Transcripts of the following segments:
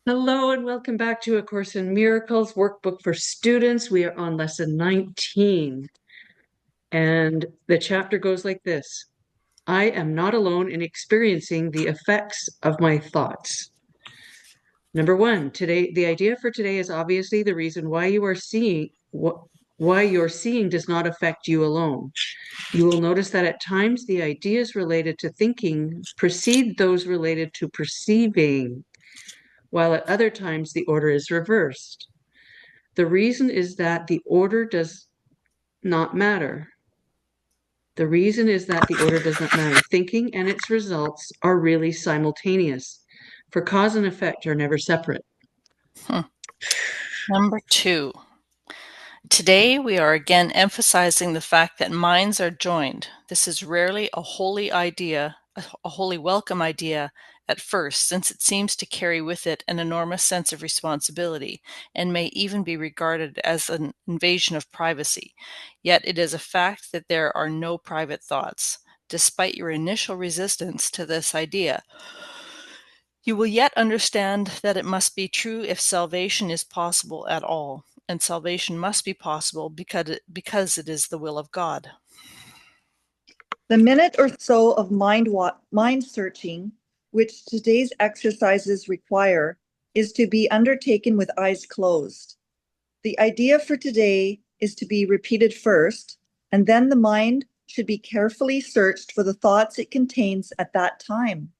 Hello and welcome back to A Course in Miracles workbook for students. We are on lesson 19 and the chapter goes like this. I am not alone in experiencing the effects of my thoughts. Number one, today, the idea for today is obviously the reason why you are seeing why your seeing does not affect you alone. You will notice that at times the ideas related to thinking precede those related to perceiving, while at other times the order is reversed. The reason is that the order does not matter. The reason is that the order does not matter. Thinking and its results are really simultaneous, for cause and effect are never separate. Number 2. Today we are again emphasizing the fact that minds are joined. This is rarely a wholly welcome idea at first, since it seems to carry with it an enormous sense of responsibility and may even be regarded as an invasion of privacy. Yet it is a fact that there are no private thoughts. Despite your initial resistance to this idea, you will yet understand that it must be true if salvation is possible at all, and salvation must be possible because it is the will of God. The minute or so of mind searching, which today's exercises require, is to be undertaken with eyes closed. The idea for today is to be repeated first, and then the mind should be carefully searched for the thoughts it contains at that time.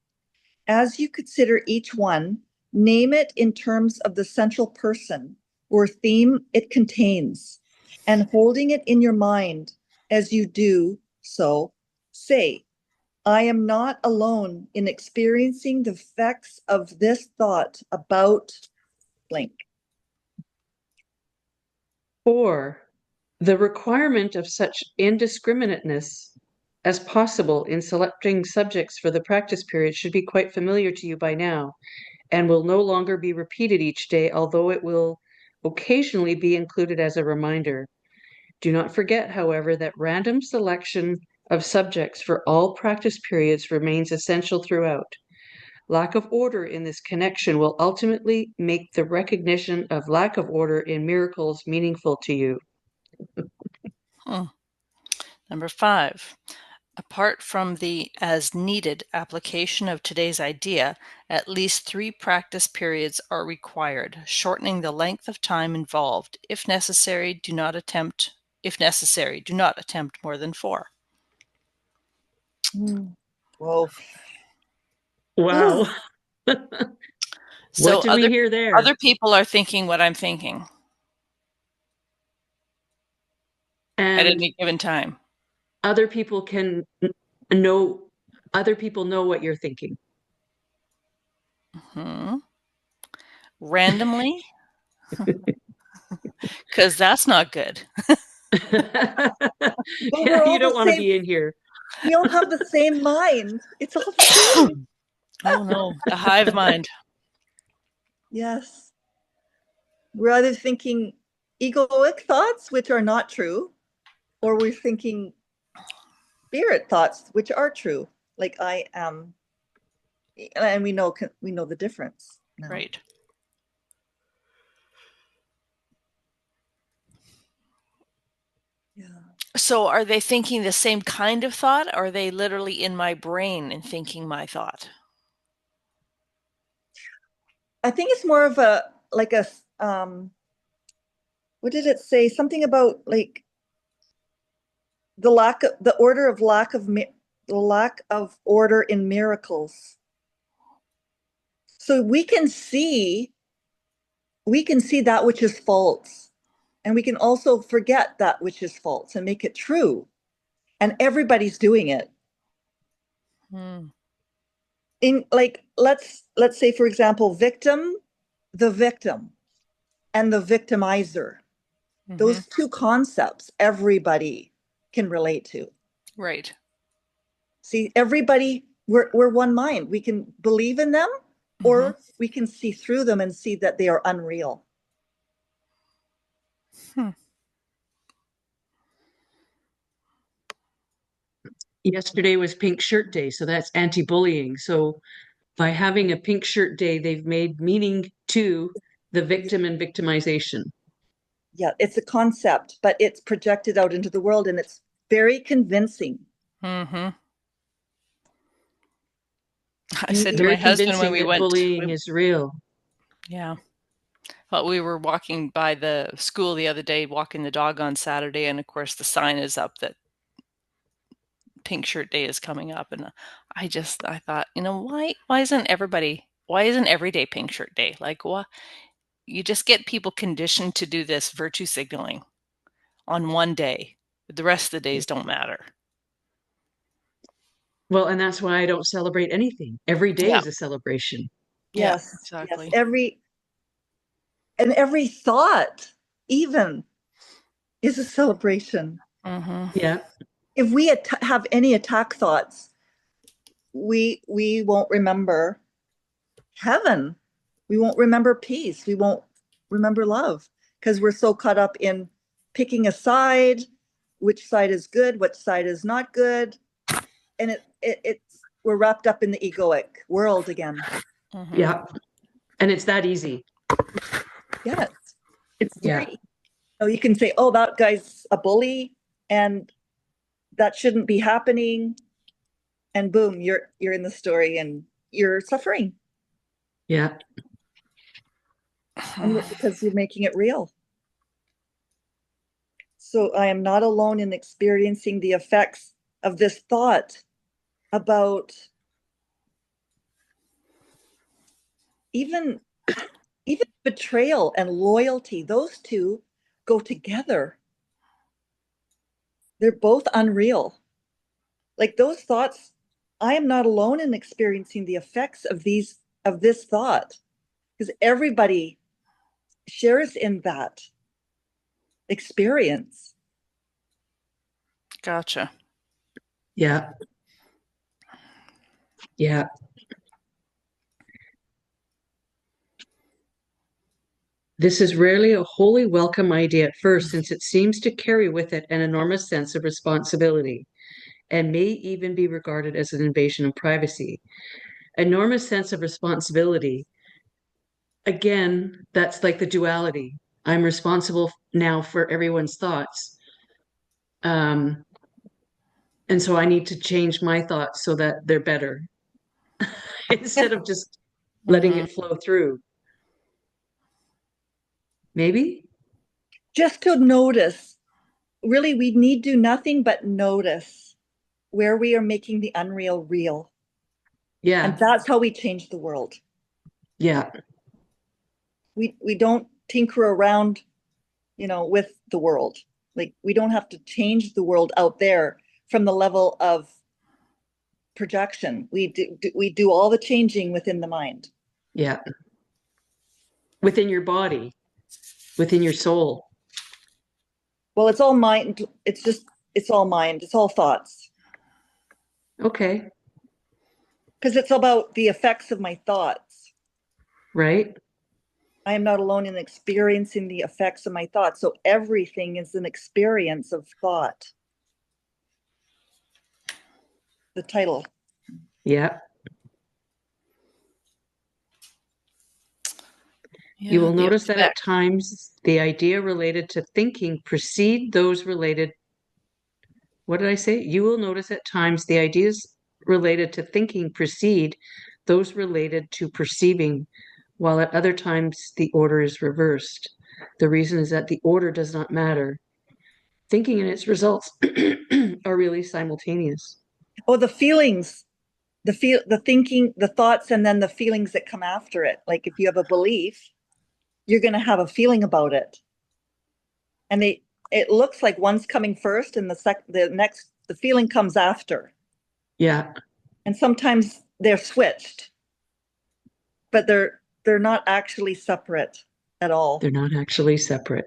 As you consider each one, name it in terms of the central person or theme it contains, and holding it in your mind as you do so, say, I am not alone in experiencing the effects of this thought about blank. 4. The requirement of such indiscriminateness as possible in selecting subjects for the practice period should be quite familiar to you by now, and will no longer be repeated each day, although it will occasionally be included as a reminder. Do not forget, however, that random selection of subjects for all practice periods remains essential throughout. Lack of order in this connection will ultimately make the recognition of lack of order in miracles meaningful to you. Number 5. Apart from the as-needed application of today's idea, at least 3 practice periods are required, shortening the length of time involved. If necessary, do not attempt more than 4. Whoa. Wow. So What did we hear there? other people are thinking what I'm thinking at And any given time. other people can know, other people know what you're thinking. Randomly? Because that's not good. But we're Yeah, you all don't the want to same. be in here. We all have the same mind. It's all the same. Oh no, the hive mind. Yes. We're either thinking egoic thoughts, which are not true, or we're thinking spirit thoughts, which are true. Like I am, and we know the difference now. Right. Yeah. So are they thinking the same kind of thought, or are they literally in my brain and thinking my thought? I think it's more of a like a what did it say? Something about like the lack of order in miracles. So we can see that which is false, and we can also forget that which is false and make it true. And everybody's doing it. In like let's say for example, the victim and the victimizer. Those two concepts everybody can relate to. Right. See, everybody, we're one mind. We can believe in them, or we can see through them and see that they are unreal. Yesterday was Pink Shirt Day, so that's anti-bullying. So by having a pink shirt day, they've made meaning to the victim and victimization. Yeah, it's a concept, but it's projected out into the world, and it's very convincing. Mm-hmm. I And said we, to my Very husband when convincing we that went, bullying is real. yeah, well, we were walking by the school the other day, walking the dog on Saturday, and of course the sign is up that Pink Shirt Day is coming up, and I thought, why isn't every day Pink Shirt Day? Like, what? You just get people conditioned to do this virtue signaling on one day. The rest of the days don't matter. Well, and that's why I don't celebrate anything. Every day Yeah, is a celebration. yeah, yes, exactly. every thought even is a celebration. Mm-hmm. Yeah. If we have any attack thoughts, we won't remember heaven. We won't remember peace. We won't remember love because we're so caught up in picking a side, which side is good, which side is not good, and it's we're wrapped up in the egoic world again. Mm-hmm. Yeah. And it's that easy. Yes, it's Yeah. very. So you can say, "Oh, that guy's a bully," and that shouldn't be happening, and boom, you're in the story and you're suffering, Yeah. and because you're making it real. So I am not alone in experiencing the effects of this thought about even even betrayal and loyalty. Those two go together. They're both unreal. Like those thoughts, I am not alone in experiencing the effects of this thought because everybody shares in that experience. Gotcha. Yeah. Yeah. This is rarely a wholly welcome idea at first, since it seems to carry with it an enormous sense of responsibility and may even be regarded as an invasion of privacy. Enormous sense of responsibility. Again, that's like the duality. I'm responsible now for everyone's thoughts. Um, and so I need to change my thoughts so that they're better instead of just letting Mm-hmm. it flow through. Maybe? Just to notice, really, we need do nothing but notice where we are making the unreal real. And Yeah. that's how we change the world. Yeah. We don't tinker around, with the world. Like we don't have to change the world out there from the level of projection. We do all the changing within the mind. Yeah. Within your body, within your soul. Well, it's all mind. It's all mind. It's all thoughts. Okay. Because it's about the effects of my thoughts. Right? I am not alone in experiencing the effects of my thoughts. So everything is an experience of thought. The title. Yeah. You Yeah, will the notice that at effect. times the idea related to thinking precede those related. What did I say? You will notice at times the ideas related to thinking precede those related to perceiving, while at other times the order is reversed. The reason is that the order does not matter. Thinking and its results are really simultaneous. Oh, the feelings, the thinking, the thoughts, and then the feelings that come after it. Like if you have a belief, you're going to have a feeling about it. And it looks like one's coming first and the feeling comes after. Yeah, And sometimes they're switched, but they're not actually separate at all. they're not actually separate.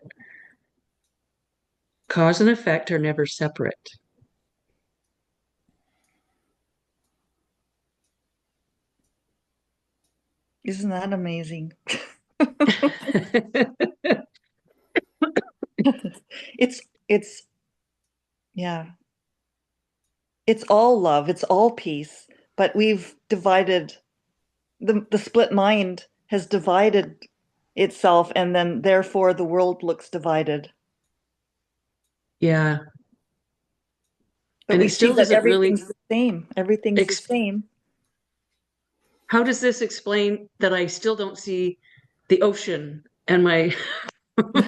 Cause and effect are never separate. Isn't that amazing? It's yeah. It's all love, it's all peace, but we've divided the split mind has divided itself, and then therefore the world looks divided. Yeah. But And we it see still that doesn't really everything's the same. Everything's the same. how does this explain that I still don't see the ocean and my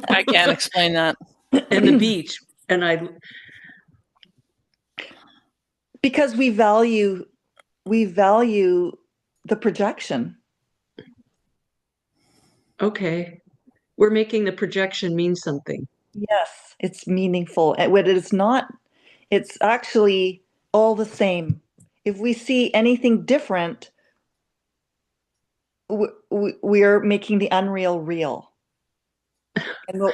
I can't explain that. and the beach and I Because we value the projection. okay. We're making the projection mean something. Yes, it's meaningful. And when it's not, it's actually all the same. If we see anything different, we are making the unreal real. And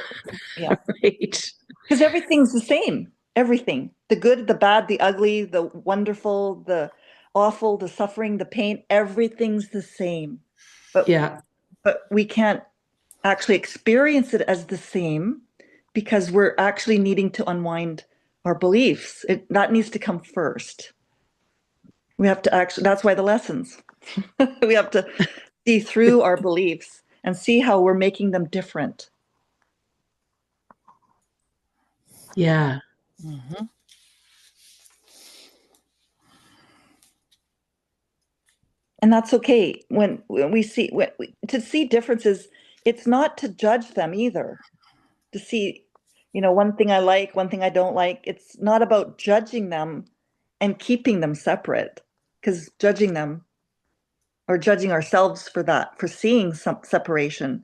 yeah, Right. because everything's the same. Everything, the good, the bad, the ugly, the wonderful, the awful, the suffering, the pain, everything's the same. But Yeah. we can't actually experience it as the same because we're actually needing to unwind our beliefs. That needs to come first. We have to actually, that's why the lessons. We have to see through our beliefs and see how we're making them different. Yeah. Mm-hmm. And that's okay. When we see, to see differences, it's not to judge them either. To see, one thing I like, one thing I don't like. It's not about judging them and keeping them separate, because judging them or judging ourselves for that, for seeing some separation,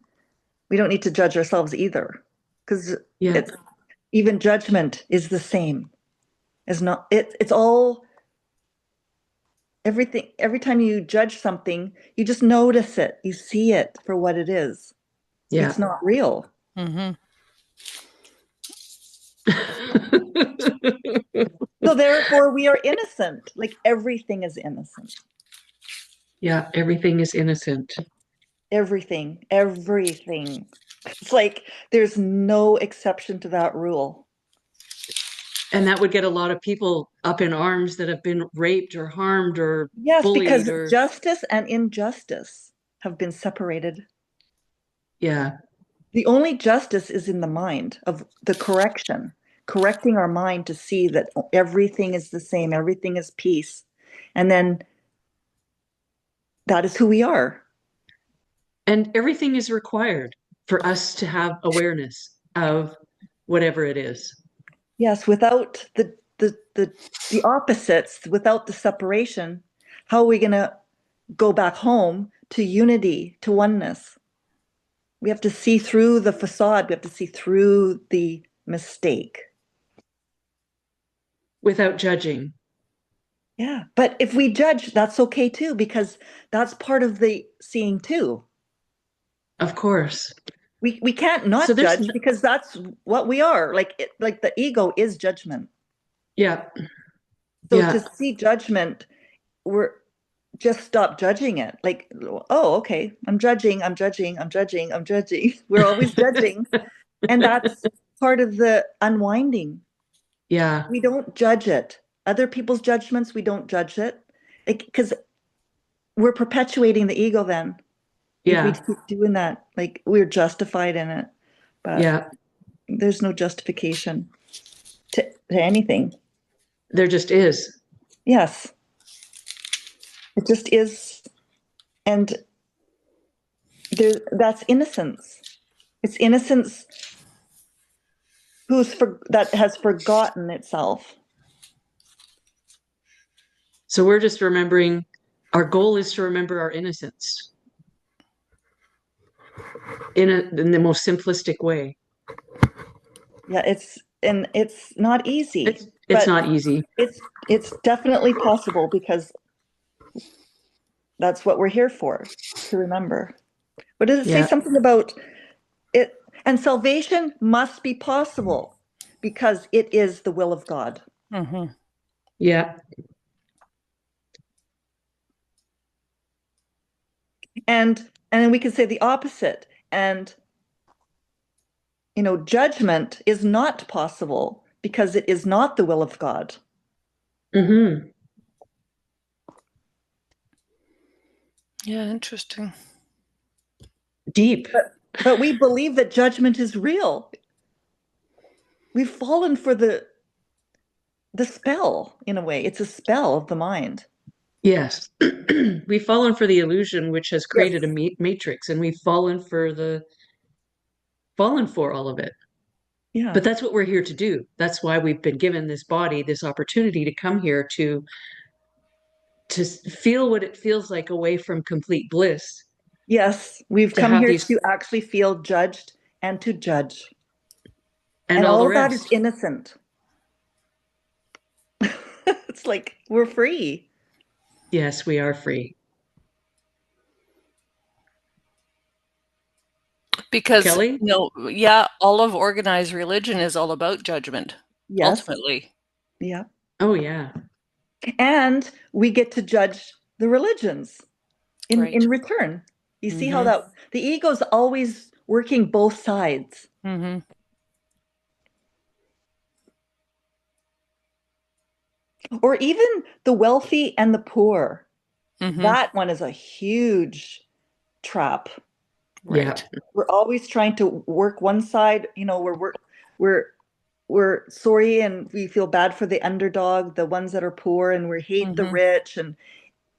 we don't need to judge ourselves either, because Yeah. it's even judgment is the same. It's not, it's all everything. Every time you judge something, you just notice it, you see it for what it is. Yeah. It's not real. Mm-hmm. So therefore we are innocent. Like everything is innocent. Yeah. Everything is innocent. Everything. It's like there's no exception to that rule. And that would get a lot of people up in arms that have been raped or harmed or Yes, bullied because or, justice and injustice have been separated. yeah, The only justice is in the mind of the correction, correcting our mind to see that everything is the same, everything is peace. And then that is who we are. and everything is required for us to have awareness of whatever it is. Yes, without the opposites, without the separation, how are we going to go back home to unity, to oneness? We have to see through the facade. We have to see through the mistake. Without judging. Yeah. But if we judge, that's okay too, because that's part of the seeing too. Of course. We can't So not there's, judge because that's what we are. Like the ego is judgment. yeah, So to yeah, see judgment, we're just stop judging it. Like, oh, okay, I'm judging, I'm judging, I'm judging, I'm judging. We're always judging. And that's part of the unwinding. yeah, We don't judge it. Other people's judgments, we don't judge it. Because we're perpetuating the ego then. If we yeah, keep doing that, like we're justified in it. But yeah. there's no justification to anything. There just is. Yes, it just is. And that's innocence. It's innocence that has forgotten itself. So we're just remembering, our goal is to remember our innocence in the most simplistic way. Yeah, it's not easy, It's but not easy. it's definitely possible because that's what we're here for, to remember. What does it say? Yeah, Something about it, and salvation must be possible because it is the will of God. Mm-hmm. yeah, And then we can say the opposite. And judgment is not possible because it is not the will of God. mm-hmm. Yeah, interesting. Deep. But we believe that judgment is real. We've fallen for the spell in a way. It's a spell of the mind. Yes. We've fallen for the illusion which has created a Yes. matrix, and we've fallen for all of it. Yeah. But that's what we're here to do. That's why we've been given this body, this opportunity to come here to feel what it feels like away from complete bliss, Yes, we've to come have here these to actually feel judged and to judge. and And all all the of that is rest. innocent. It's like we're free. Yes, we are free. Because, Kelly? yeah, all of organized religion is all about judgment, Yes. ultimately. Yeah. Oh yeah. And we get to judge the religions in Right. return. You see how Mm-hmm. that the ego's always working both sides. Mm-hmm. Or even the wealthy and the poor. Mm-hmm. That one is a huge trap. Yeah. Right. We're always trying to work one side, we're we're sorry and we feel bad for the underdog, the ones that are poor, and we hate the Mm-hmm. rich, and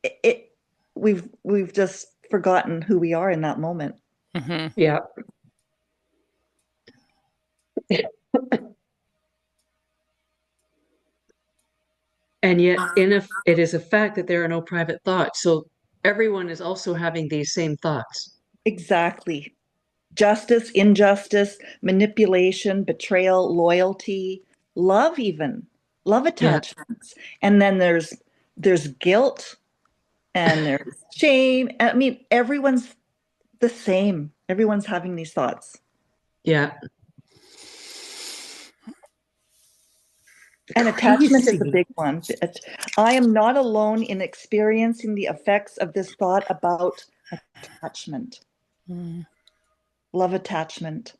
it we've just forgotten who we are in that moment. Mm-hmm. Yeah. And yet it is a fact that there are no private thoughts. So everyone is also having these same thoughts. Exactly. Justice, injustice, manipulation, betrayal, loyalty, love, even love Yeah. attachments. And then there's guilt and there's shame. I mean, everyone's the same. Everyone's having these thoughts. Yeah. And attachment is a Crazy. big one. I am not alone in experiencing the effects of this thought about attachment, Mm-hmm. love attachment,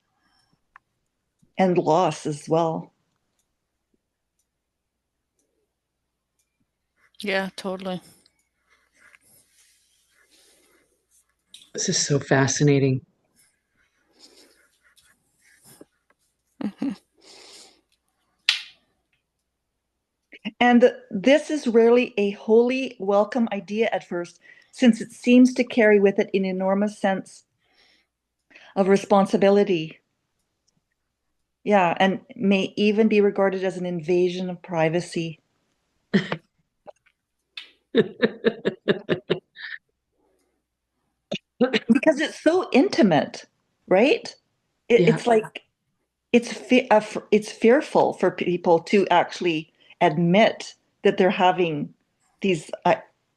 and loss as well. Yeah, totally. This is so fascinating. Mm-hmm. And this is rarely a wholly welcome idea at first, since it seems to carry with it an enormous sense of responsibility. Yeah, and may even be regarded as an invasion of privacy because it's so intimate, right? Yeah. It's like it's fearful for people to actually admit that they're having these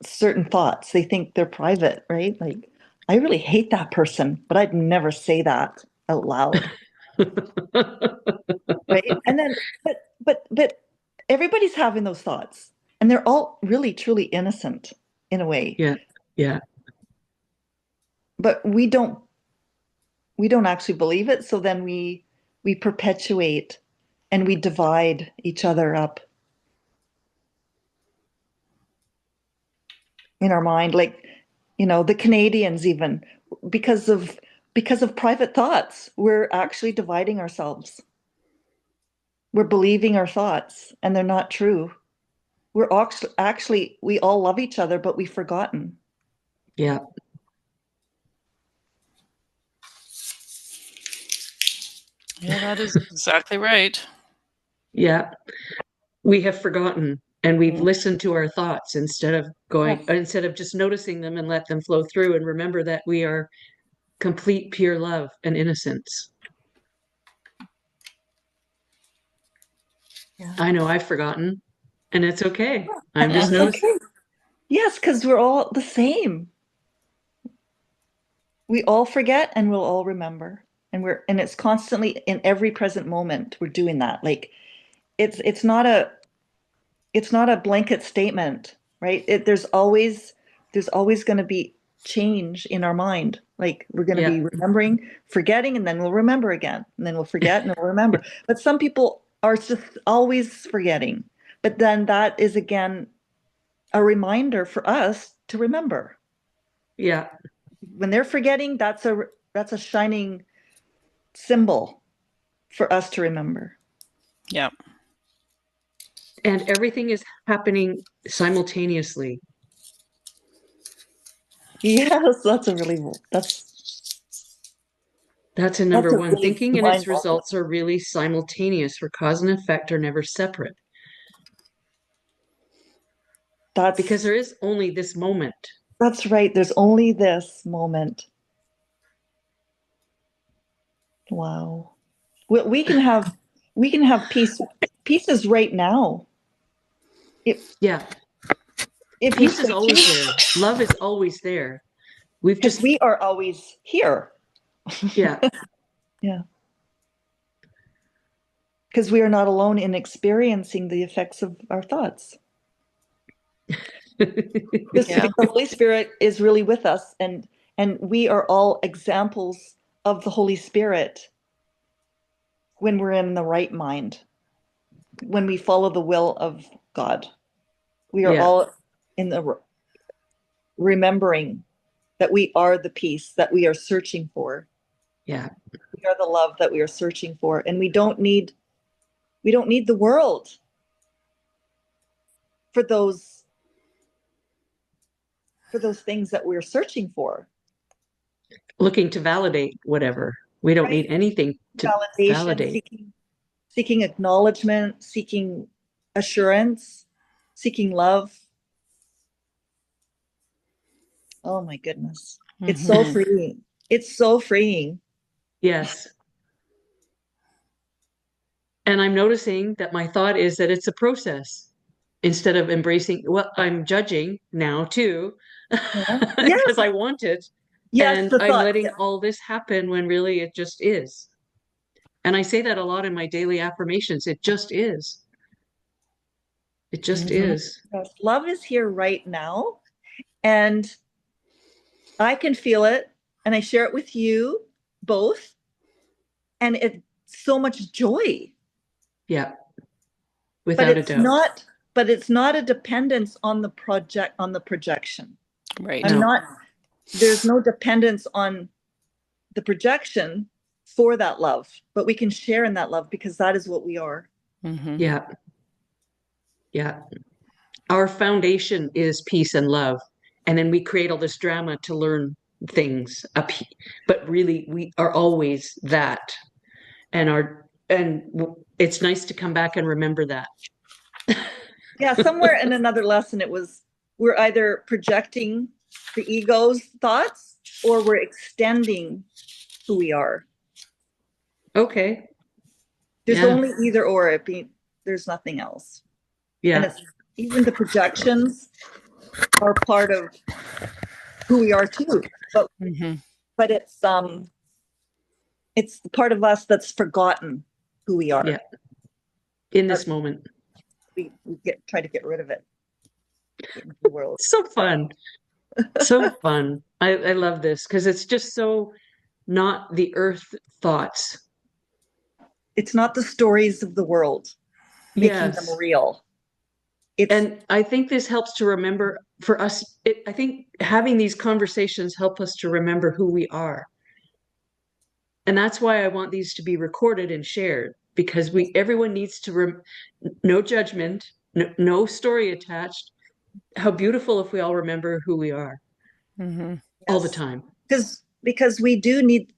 certain thoughts. They think they're private, right? Like, I really hate that person, but I'd never say that out loud, right? And then, but everybody's having those thoughts, and they're all really truly innocent in a way. Yeah. Yeah. But we don't actually believe it, so then we perpetuate and we divide each other up in our mind, like, the Canadians, even because of private thoughts, we're actually dividing ourselves. We're believing our thoughts and they're not true. We're actually we all love each other, but we've forgotten. Yeah. Yeah, that is exactly right. Yeah. We have forgotten, and we've Mm. listened to our thoughts Yes. instead of just noticing them and let them flow through and remember that we are complete pure love and innocence. Yeah. I know I've forgotten, and it's okay. I'm And just that's noticing. okay. Yes, because we're all the same. We all forget and we'll all remember. And it's constantly in every present moment we're doing that. Like, it's not a blanket statement, right? There's always going to be change in our mind. Like, we're going to Yeah. be remembering, forgetting, and then we'll remember again, and then we'll forget and we'll remember. But some people are just always forgetting. But then that is again a reminder for us to remember. Yeah. When they're forgetting, that's that's a shining symbol for us to remember. Yeah. And everything is happening simultaneously. Yes, that's That's a number one. really Thinking and its mind-boggling. results are really simultaneous, where cause and effect are never separate. Because there is only this moment. That's right. There's only this moment. Wow. We can have peace. Peace is right now. Yeah. If you Peace is so always choose, there. Love is always there. We've because just, we are always here. yeah. Yeah. Because we are not alone in experiencing the effects of our thoughts. Yeah. The Holy Spirit is really with us, and we are all examples of the Holy Spirit when we're in the right mind, when we follow the will of God. We are Yeah. all in the remembering that we are the peace that we are searching for. Yeah. We are the love that we are searching for, and we don't need the world for those things that we're searching for. Looking to validate whatever. We don't Right? need anything to Validation, validate. seeking acknowledgement, seeking assurance, seeking love. Oh my goodness. It's so Mm-hmm. freeing. It's so freeing. Yes. And I'm noticing that my thought is that it's a process instead of embracing, well, I'm judging now too, Yeah. because Yes. I want it. Yes, And the I'm thought. letting Yeah. all this happen when really it just is. And I say that a lot in my daily affirmations. It just is. It just Mm-hmm. is. Yes. Love is here right now, and I can feel it, and I share it with you both, and it's so much joy. Yeah, But without a it's doubt. not but it's not a dependence on the projection. Right. I'm No. not There's no dependence on the projection for that love, but we can share in that love because that is what we are. Mm-hmm. Yeah. Yeah. Our foundation is peace and love. And then we create all this drama to learn things up. But really, we are always that. And it's nice to come back and remember that. Yeah, somewhere in another lesson, it was we're either projecting the ego's thoughts or we're extending who we are. Okay. There's Yeah. only either or. There's nothing else. And Yeah. it's even the projections are part of who we are too. But Mm-hmm. but it's the part of us that's forgotten who we Yeah. are. In Or this moment. we try to get rid of it in the world. So fun. So fun. I love this because it's just so not the earth thoughts. It's not the stories of the world making them Yes. real. It's And I think this helps to remember for us. I think having these conversations help us to remember who we are. And that's why I want these to be recorded and shared because everyone needs to, no judgment, no story attached. How beautiful if we all remember who we are Mm-hmm. all the yes, time. because we do need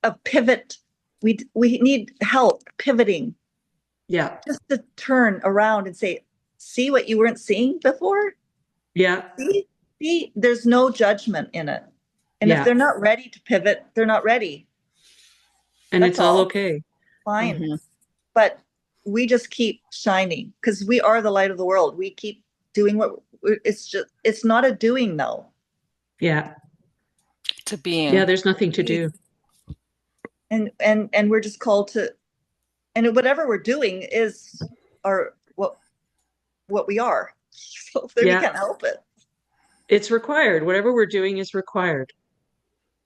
a pivot. We need help pivoting Yeah. just to turn around and say, see what you weren't seeing before? Yeah. See, there's no judgment in it. And if Yeah. they're not ready to pivot, they're not ready. And That's it's all all. okay. Fine. Mm-hmm. But we just keep shining because we are the light of the world. We keep doing it's not a doing though. Yeah. To Yeah. being. There's nothing to do. And we're just called to, and whatever we're doing is our what we are. So we Yeah. can't help it. It's required. Whatever we're doing is required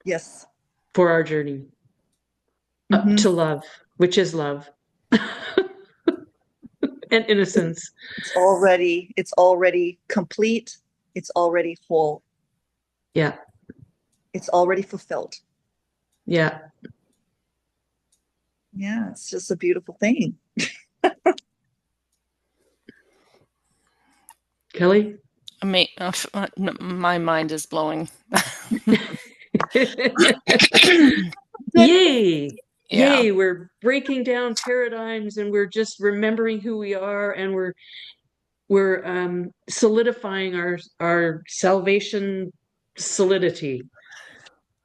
Yes. for our journey up Mm-hmm. to love, which is love and innocence. It's already complete. It's already whole. Yeah. It's already fulfilled. Yeah. Yeah, it's just a beautiful thing. Kelly? My mind is blowing. Yay. Yeah. Yay. We're breaking down paradigms and we're just remembering who we are, and we're solidifying our salvation solidity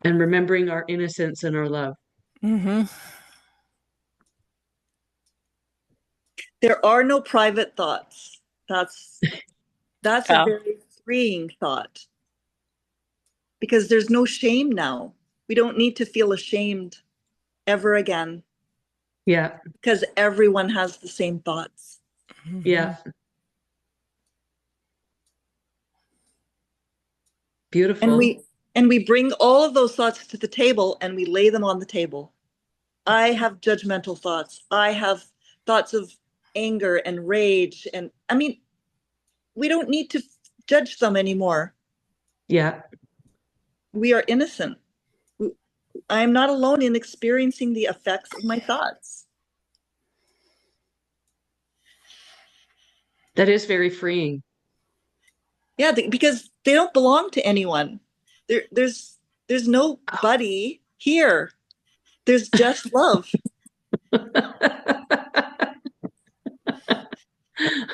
and remembering our innocence and our love. Mm-hmm. There are no private thoughts. That's a Yeah. very freeing thought, because there's no shame now. We don't need to feel ashamed ever again, Yeah. because everyone has the same thoughts. Yeah. And Beautiful. we bring all of those thoughts to the table and we lay them on the table. I have judgmental thoughts. I have thoughts of anger and rage. And I mean, we don't need to judge them anymore. Yeah. We are innocent. I am not alone in experiencing the effects of my thoughts. That is very freeing. Yeah, because they don't belong to anyone. There's nobody here. There's just love.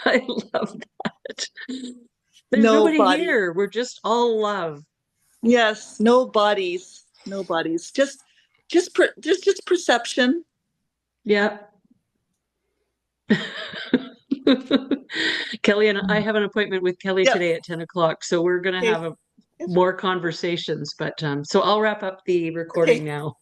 I love that. There's No nobody body. here. We're just all love. Yes, no bodies. No bodies. There's just perception. Yeah. Kelly and I have an appointment with Kelly Yep. today at 10 o'clock. So we're going to Okay. have Yes. more conversations. But so I'll wrap up the recording Okay. now.